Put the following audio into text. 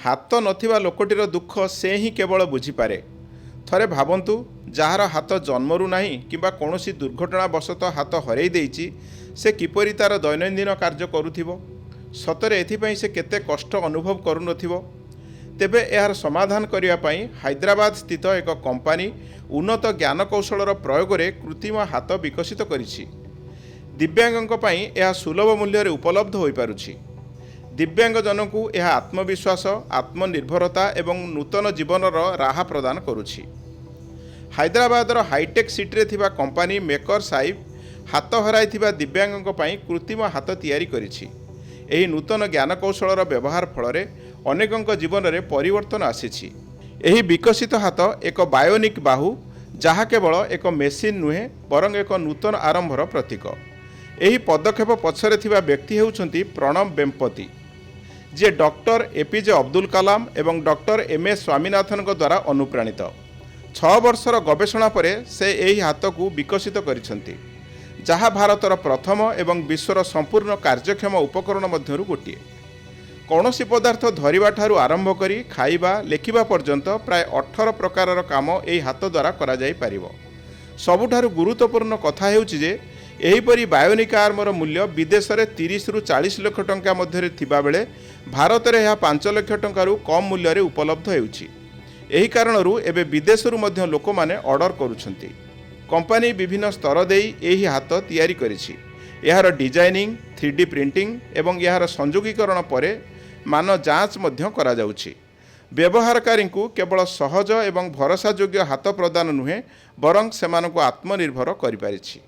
हाथ नथिबा लोकटीर दुख से ही केवल बुझीपारे। थरे भावंतु जार हाथ जन्मरू नाही किंबा कौनसी दुर्घटनावशतः हाथ हरई देइछि से किपरि तार दैनंदिन कार्य करुथिबो। सतरे एथिपई से केते कष्ट अनुभव करुनथिबो। तेबे यार समाधान करिया पई हैदराबाद स्थित एक कंपनी उन्नत ज्ञान कौशलर प्रयोग रे कृत्रिम हाथ विकसित करिछि। दिव्यांगों पई यह सुलभ मूल्य रे उपलब्ध होई पारुछि। दिव्यांग जनकु यह आत्मविश्वास, आत्मनिर्भरता एवं नूतन जीवनर राह प्रदान करुछि। हैदराबादर हाईटेक सिटी थिबा कंपनी मेकर साहिब हाथ हराइथिबा दिव्यांगों पई कृत्रिम हाथ तैयारी करिछि। एही नूतन ज्ञान कौशलर व्यवहार फल अनेकों जीवन में परिवर्तन आसीछि। एही विकसित हाथ एक बायोनिक बाहु जहा केवल एक मेसीन नुहे बरं एक नूतन आरंभर प्रतीक। एही पदक्षेप पछरे थिबा व्यक्ति हेउछंती प्रणब वेम्पति, जे डॉक्टर एपीजे अब्दुल कलाम एवं डॉक्टर एमएस स्वामीनाथन द्वारा अनुप्राणित। 6 वर्षर गवेषणा परे से एही हाथ को विकसित करिसंती, जहा भारतर प्रथम एवं विश्वर संपूर्ण कार्यक्षम उपकरण मध्यरु गोटिए। कौनसी पदार्थ धरिबा ठारू आरंभ करी खाइबा लेखिबा पर्यंत प्राय 18 प्रकारर काम एही हाथ द्वारा करा जाई पारिबो। सबुठारु गुरुत्वपूर्ण कथा हेउछि जे एहीपरि बायोनिक आर्मर मूल्य विदेश में 30 रु 40 लाख टंका मध्य थिबा बेले भारत में यह 5 लाख टंकारु कम मूल्य रे उपलब्ध हेउछि। एही कारणरू एबे विदेशरू मध्य लोक माने ऑर्डर करूछंती। कंपनी विभिन्न स्तर देई एही हाथ तैयारी करिछि। यार डिजाइनिंग, 3D प्रिंटिंग एवं यार संयोगीकरण परे मान जांच मध्य करा जाउछि। व्यवहारकारी को केवल सहज एवं भरोसायोग्य हाथ प्रदान नुहे बरं सेमानकु आत्मनिर्भर करि पारिछि।